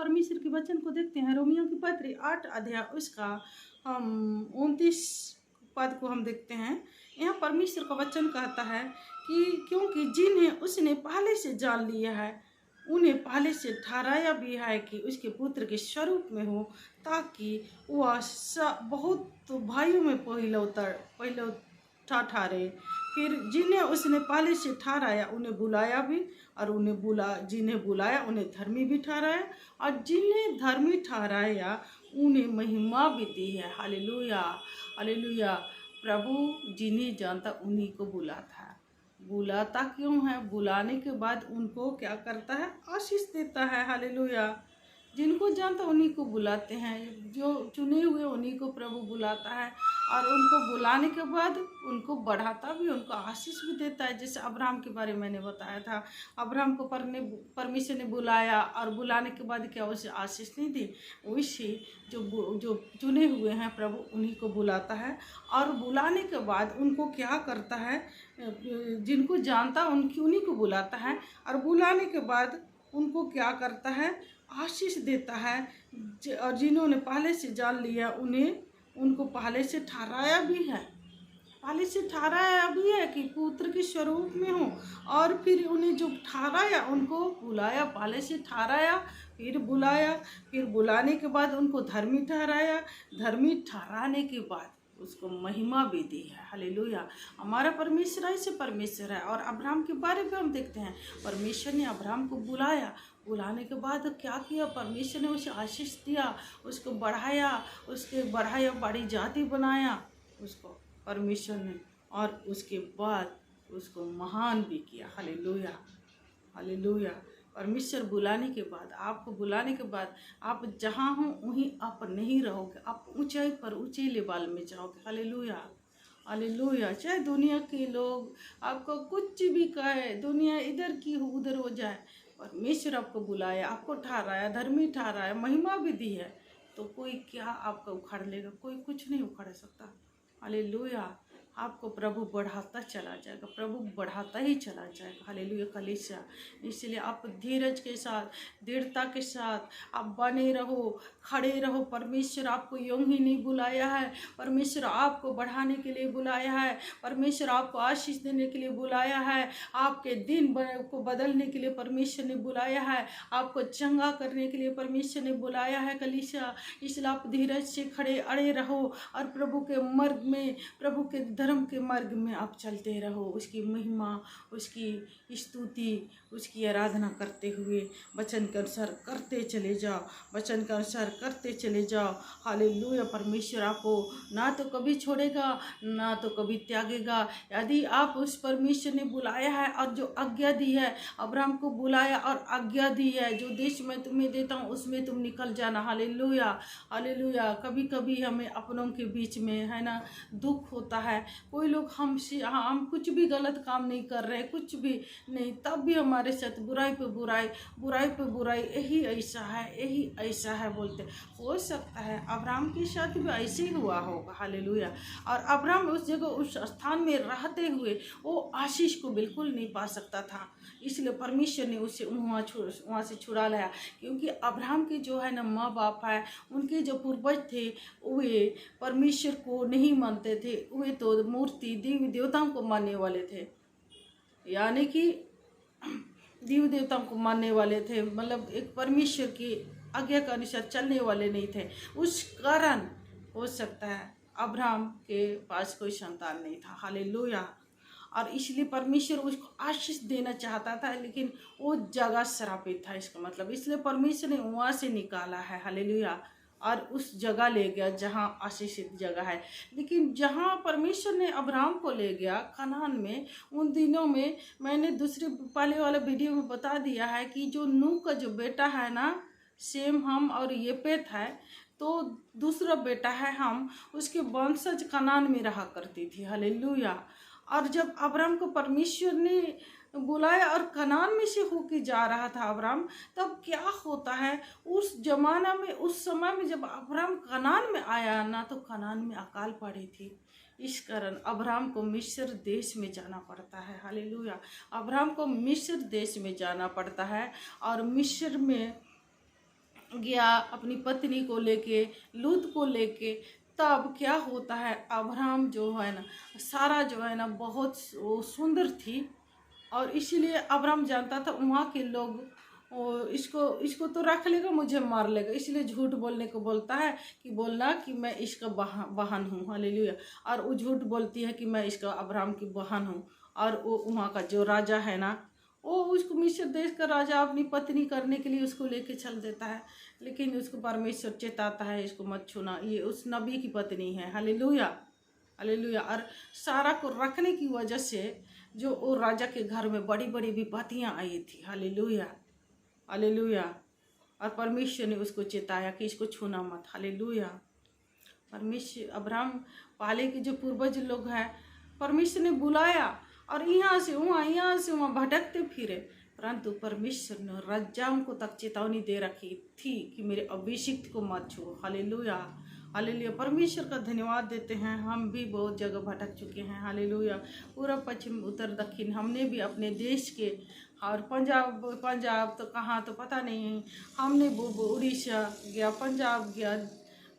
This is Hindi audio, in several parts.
परमेश्वर के वचन को देखते हैं। रोमियो की पत्री 8 अध्याय उसका हम 29 पद को हम देखते हैं। यहाँ परमेश्वर का वचन कहता है कि क्योंकि जिन्हें उसने पहले से जान लिया है उन्हें पहले से ठहराया भी है कि उसके पुत्र के स्वरूप में हो, ताकि वह बहुत भाइयों में पहिलौठा ठहरे। फिर जिन्हें उसने पहले से ठहराया उन्हें बुलाया भी, और जिन्हें बुलाया उन्हें धर्मी भी ठहराया, और जिन्हें धर्मी ठहराया उन्हें महिमा भी दी है। Hallelujah, hallelujah. प्रभु जिन्हें जानता उन्हीं को बुलाता है। बुलाता क्यों है? बुलाने के बाद उनको क्या करता है? आशीष देता है। हालेलुया। जिनको जानता उन्हीं को बुलाते हैं, जो चुने हुए उन्हीं को प्रभु बुलाता है, और उनको बुलाने के बाद उनको बढ़ाता भी, उनको आशीष भी देता है। जैसे अब्राहम के बारे में मैंने बताया था, अब्राहम को परमेश्वर ने बुलाया और बुलाने के बाद क्या उसे आशीष नहीं दी? वैसे जो चुने हुए हैं प्रभु उन्हीं को बुलाता है, और बुलाने के बाद उनको क्या करता है? जिनको जानता उन्हीं को बुलाता है, और बुलाने के बाद उनको क्या करता है? आशीष देता है। और जिन्होंने पहले से जान लिया उनको पहले से ठहराया भी है, पहले से ठहराया भी है कि पुत्र के स्वरूप में हो। और फिर उन्हें जो ठहराया उनको बुलाया, पहले से ठहराया फिर बुलाया, फिर बुलाने के बाद उनको धर्मी ठहराया, धर्मी ठहराने के बाद उसको महिमा भी दी है। हालेलुया। हमारा परमेश्वर ऐसे परमेश्वर है। और अब्राहम के बारे में हम देखते हैं, परमेश्वर ने अब्राहम को बुलाया, बुलाने के बाद क्या किया? परमेश्वर ने उसे आशीष दिया, उसको बढ़ाया, बड़ी जाति बनाया उसको परमेश्वर ने, और उसके बाद उसको महान भी किया। हालेलुया, हालेलुया। परमेश्वर बुलाने के बाद, आपको बुलाने के बाद आप जहाँ हो वहीं आप नहीं रहोगे, आप ऊंचाई पर ऊंचे लेवल में जाओगे। Hallelujah, hallelujah. चाहे दुनिया के लोग आपको कुछ भी कहे, दुनिया इधर की हो उधर हो जाए, परमेश्वर आपको बुलाया, आपको ठहराया, धर्मी ठहराया, महिमा भी दी है, तो कोई क्या आपको उखाड़ लेगा? कोई कुछ नहीं उखाड़ सकता। हालेलुया। आपको प्रभु बढ़ाता चला जाएगा, प्रभु बढ़ाता ही चला जाएगा। हालेलुया, कलीसिया। इसलिए आप धीरज के साथ, दृढ़ता के साथ आप बने रहो, खड़े रहो। परमेश्वर आपको यूं ही नहीं बुलाया है, परमेश्वर आपको बढ़ाने के लिए बुलाया है, परमेश्वर आपको आशीष देने के लिए बुलाया है, आपके दिन को बदलने के लिए परमेश्वर ने बुलाया है, आपको चंगा करने के लिए परमेश्वर ने बुलाया है। कलीसिया, इसलिए आप धीरज से खड़े अड़े रहो, और प्रभु के मार्ग में, प्रभु के धर्म के मार्ग में आप चलते रहो। उसकी महिमा, उसकी स्तुति, उसकी आराधना करते हुए वचन के अनुसार करते चले जाओ, वचन के अनुसार करते चले जाओ। हालेलुया। परमेश्वर आपको ना तो कभी छोड़ेगा, ना तो कभी त्यागेगा। यदि आप उस परमेश्वर ने बुलाया है और जो आज्ञा दी है, अब्राहम को बुलाया और आज्ञा दी है, जो देश मैं तुम्हें देता हूँ उसमें तुम निकल जाना। Hallelujah, hallelujah. कभी कभी हमें अपनों के बीच में है ना दुख होता है, कोई लोग हम कुछ भी गलत काम नहीं कर रहे, कुछ भी नहीं, तब भी हमारे साथ बुराई पे बुराई, बुराई पे बुराई, यही ऐसा है, यही ऐसा है बोलते। हो सकता है अब्राहम के साथ भी ऐसे ही हुआ होगा। हालेलुया। और अब्राहम उस जगह, उस स्थान में रहते हुए वो आशीष को बिल्कुल नहीं पा सकता था, इसलिए परमेश्वर ने उसे वहाँ से छुड़ा लाया। क्योंकि अब्राहम के जो है ना माँ बाप है, उनके जो पूर्वज थे वे परमेश्वर को नहीं मानते थे, वे तो मूर्ति देवी देवताओं को मानने वाले थे, यानी कि देवी देवताओं को मानने वाले थे, मतलब एक परमेश्वर की आज्ञा के अनुसार चलने वाले नहीं थे। उस कारण हो सकता है अब्राहम के पास कोई संतान नहीं था। हालेलुया। और इसलिए परमेश्वर उसको आशीष देना चाहता था, लेकिन वो जगह श्रापित था, इसका मतलब। इसलिए परमेश्वर ने वहाँ से निकाला है। हालेलुया। और उस जगह ले गया जहाँ आशीषित जगह है। लेकिन जहाँ परमेश्वर ने अब्राहम को ले गया कनान में, उन दिनों में मैंने दूसरे पहले वाला वीडियो में बता दिया है कि जो नूह का जो बेटा है ना, सेम, हम और येपेत है, तो दूसरा बेटा है हम, उसके वंशज कनान में रहा करती थी। हालेलुया। और जब अब्राहम को परमेश्वर ने बुलाया और कनान में से होके जा रहा था अब्राहम, तब क्या होता है उस जमाना में, उस समय में जब अब्राहम कनान में आया ना, तो कनान में अकाल पड़ी थी। इस कारण अब्राहम को मिस्र देश में जाना पड़ता है। हालेलुया। अब्राहम को मिस्र देश में जाना पड़ता है, और मिस्र में गया अपनी पत्नी को लेके, लूत को लेके, तब क्या होता है, अब्राहम जो है ना, सारा जो है ना बहुत सुंदर थी, और इसीलिए अब्राहम जानता था वहाँ के लोग इसको इसको तो रख लेगा, मुझे मार लेगा, इसलिए झूठ बोलने को बोलता है कि बोलना कि मैं इसका बहन हूँ। हालेलुया। और वो झूठ बोलती है कि मैं इसका अब्राहम की बहन हूँ। और वो वहाँ का जो राजा है ना, वो उसको मिस्र देश का राजा अपनी पत्नी करने के लिए उसको लेके चल देता है, लेकिन उसको परमेश्वर चेताता है इसको मत छूना, ये उस नबी की पत्नी है। Hallelujah, hallelujah. और सारा को रखने की वजह से जो वो राजा के घर में बड़ी बड़ी विपत्तियाँ आई थी। Hallelujah, hallelujah. और परमेश्वर ने उसको चेताया कि इसको छूना मत। हालेलुया। परमेश्वर अब्राहम पहले के जो पूर्वज लोग हैं, परमेश्वर ने बुलाया और यहाँ से वहाँ भटकते फिरे, परंतु परमेश्वर ने राजाओं को तक चेतावनी दे रखी थी कि मेरे अभिषिक्त को मत छुओ। हालेलुया, हालेलुया। परमेश्वर का धन्यवाद देते हैं। हम भी बहुत जगह भटक चुके हैं। हालेलुया। पूर्व पश्चिम उत्तर दक्षिण हमने भी अपने देश के, और पंजाब तो कहाँ तो पता नहीं, हमने वो उड़ीसा गया, पंजाब गया,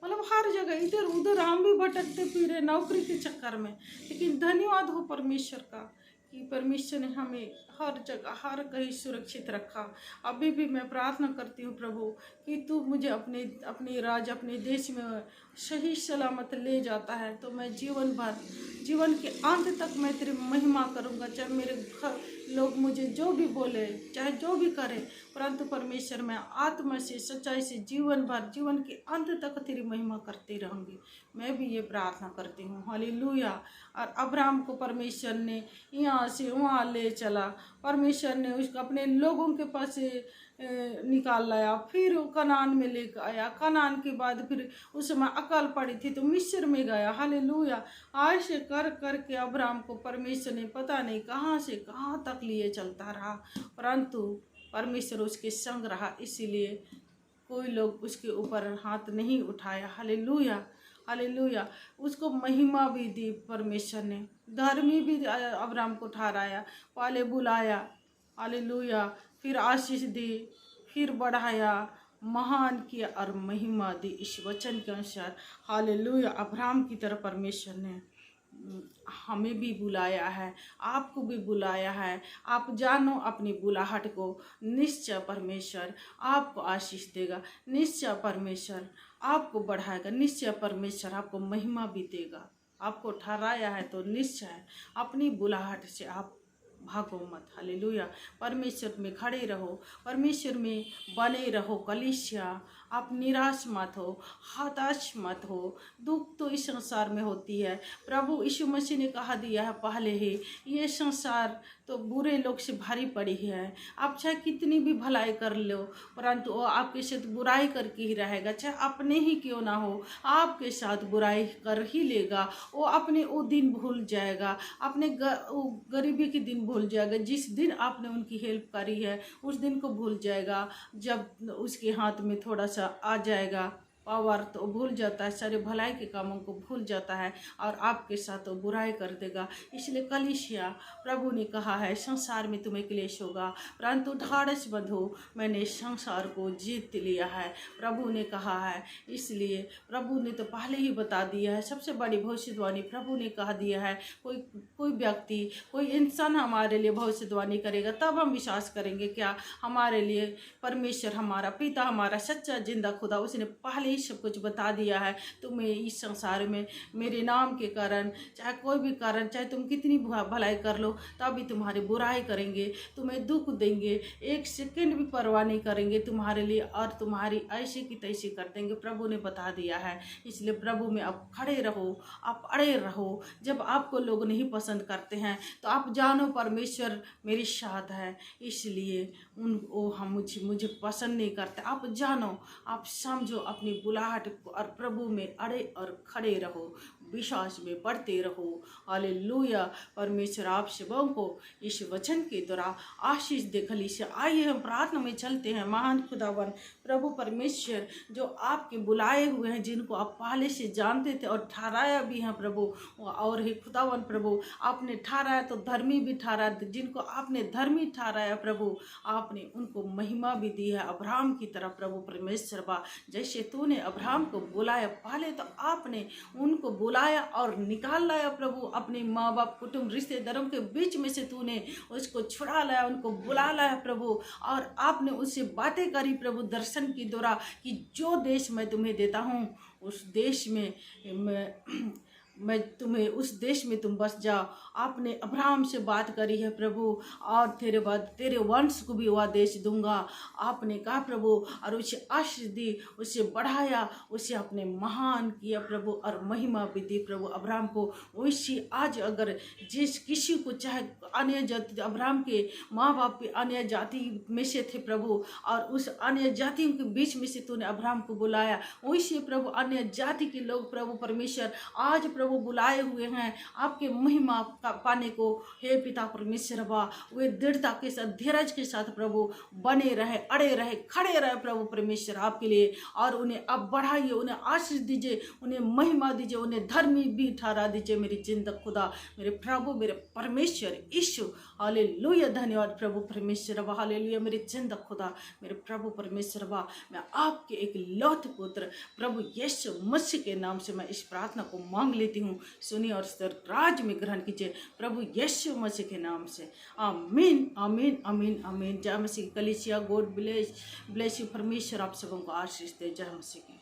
मतलब हर जगह इधर उधर हम भी भटकते फिरे नौकरी के चक्कर में। लेकिन धन्यवाद हो परमेश्वर का कि परमेश्वर ने हमें हर जगह हर कहीं सुरक्षित रखा। अभी भी मैं प्रार्थना करती हूँ प्रभु कि तू मुझे अपने राज्य अपने देश में सही सलामत ले जाता है, तो मैं जीवन भर, जीवन के अंत तक मैं तेरी महिमा करूँगा। चाहे मेरे घर लोग मुझे जो भी बोले, चाहे जो भी करे, परंतु परमेश्वर मैं आत्मा से सच्चाई से जीवन भर, जीवन के अंत तक तेरी महिमा करती रहूँगी। मैं भी ये प्रार्थना करती हूँ। हालेलुया। और अब्राहम को परमेश्वर ने यहाँ से वहाँ ले चला, परमेश्वर ने उसको अपने लोगों के पास से निकाल लाया, फिर वो कनान में लेकर आया। कनान के बाद फिर उस समय अकाल पड़ी थी तो मिस्र में गया। हालेलुया। आज से कर के अब्राहम को परमेश्वर ने पता नहीं कहाँ से कहाँ तक लिए चलता रहा, परंतु परमेश्वर उसके संग रहा, इसीलिए कोई लोग उसके ऊपर हाथ नहीं उठाया। Hallelujah, hallelujah. उसको महिमा भी दी परमेश्वर ने, धर्मी भी अब्राहम को ठहराया, पहले बुलाया। हालेलुया। फिर आशीष दी, फिर बढ़ाया, महान किया और महिमा दी इस वचन के अनुसार। हालेलुया। अब्राहम की तरह परमेश्वर ने हमें भी बुलाया है, आपको भी बुलाया है। आप जानो अपनी बुलाहट को, निश्चय परमेश्वर आपको आशीष देगा, निश्चय परमेश्वर आपको बढ़ाएगा, निश्चय परमेश्वर आपको महिमा भी देगा। आपको ठहराया है तो निश्चय अपनी बुलाहट से आप भागो मत। हालेलुया। परमेश्वर में खड़े रहो, परमेश्वर में बने रहो। कलीसिया, आप निराश मत हो, हताश मत हो। दुख तो इस संसार में होती है, प्रभु यीशु मसीह ने कहा दिया है पहले ही, ये संसार तो बुरे लोग से भारी पड़ी है। आप चाहे कितनी भी भलाई कर लो, परंतु वो आपके साथ बुराई करके ही रहेगा। चाहे अपने ही क्यों ना हो, आपके साथ बुराई कर ही लेगा। वो अपने वो दिन भूल जाएगा, अपने गरीबी के दिन भूल जाएगा। जिस दिन आपने उनकी हेल्प करी है उस दिन को भूल जाएगा। जब उसके हाथ में थोड़ा सा आ जाएगा पावर तो भूल जाता है, सारे भलाई के कामों को भूल जाता है और आपके साथ वो बुराई कर देगा। इसलिए कलीसिया, प्रभु ने कहा है संसार में तुम्हें क्लेश होगा, परंतु ढाढ़स बंधो, मैंने संसार को जीत लिया है, प्रभु ने कहा है। इसलिए प्रभु ने तो पहले ही बता दिया है, सबसे बड़ी भविष्यवाणी प्रभु ने कहा दिया है। कोई व्यक्ति, कोई इंसान हमारे लिए भविष्यवाणी करेगा तब हम विश्वास करेंगे क्या? हमारे लिए परमेश्वर, हमारा पिता, हमारा सच्चा जिंदा खुदा, उसने पहले ही सब कुछ बता दिया है। तुम्हें इस संसार में मेरे नाम के कारण, चाहे कोई भी कारण, चाहे तुम कितनी भलाई कर लो तभी तुम्हारी बुराई करेंगे, तुम्हें दुख देंगे, एक सेकंड भी परवाह नहीं करेंगे तुम्हारे लिए और तुम्हारी ऐसे की तैसे कर देंगे, प्रभु ने बता दिया है। इसलिए प्रभु में आप खड़े रहो, आप अड़े रहो। जब आपको लोग नहीं पसंद करते हैं तो आप जानो परमेश्वर मेरे साथ है, इसलिए हम मुझे पसंद नहीं करते। आप जानो, आप समझो अपनी बुलाहट को और प्रभु में अड़े और खड़े रहो, विश्वास में बढ़ते रहो। हालेलुया। परमेश्वर आप सबों को इस वचन के द्वारा आशीष दे। कलीसिया, आइए हम प्रार्थना में चलते हैं। महान खुदावन प्रभु परमेश्वर, जो आपके बुलाए हुए हैं, जिनको आप पहले से जानते थे और ठहराया भी हैं प्रभु, और हे खुदावन प्रभु, आपने ठहराया तो धर्मी भी ठहराया, जिनको आपने धर्मी ठहराया प्रभु, आप आपने उनको महिमा भी दी है अब्राहम की तरह प्रभु परमेश्वर बा। जैसे तूने अब्राहम को बुलाया, पहले तो आपने उनको बुलाया और निकाल लाया प्रभु, अपने माँ बाप कुटुंब रिश्तेदारों के बीच में से तूने उसको छुड़ा लाया, उनको बुला लाया प्रभु, और आपने उससे बातें करी प्रभु दर्शन की द्वारा कि जो देश मैं तुम्हें देता हूँ उस देश में मैं तुम्हें उस देश में तुम बस जाओ। आपने अब्राहम से बात करी है प्रभु, और तेरे बाद तेरे वंश को भी वह देश दूंगा आपने कहा प्रभु, और उसे आशीष दी, उसे बढ़ाया, उसे अपने महान किया प्रभु, और महिमा भी दी प्रभु अब्राहम को। वैसे आज अगर जिस किसी को चाहे अन्य जाति, अब्राहम के माँ बाप भी अन्य जाति में से थे प्रभु, और उस अन्य जातियों के बीच में से तूने अब्राहम को बुलाया, वैसे प्रभु अन्य जाति के लोग प्रभु परमेश्वर आज प्रभु बुलाए हुए हैं आपके महिमा पाने को। हे पिता परमेश्वर बा, वे दृढ़ता के साथ, धीरज के साथ प्रभु बने रहे, अड़े रहे, खड़े रहे प्रभु परमेश्वर आपके लिए, और उन्हें अब बढ़ाइए, उन्हें आशीष दीजिए, उन्हें महिमा दीजिए, उन्हें धर्मी भी ठहरा दीजिए मेरी जिंदगी खुदा, मेरे प्रभु, मेरे परमेश्वर यीशु। हालेलुया, धन्यवाद प्रभु परमेश्वर बा, हालेलुया मेरी जिंदगी खुदा, मेरे प्रभु परमेश्वर बा। मैं आपके एक लौत पुत्र प्रभु यीशु मसीह के नाम से मैं इस प्रार्थना को मांग लेती हूँ, सुनिए और राज में ग्रहण कीजिए प्रभु यीशु मसीह के नाम से। आमीन आमीन आमीन आमीन। जय मसीह की कलीसिया, गॉड ब्लेस यू, परमेश्वर आप सबों को आशीष दे। जय मसीह की।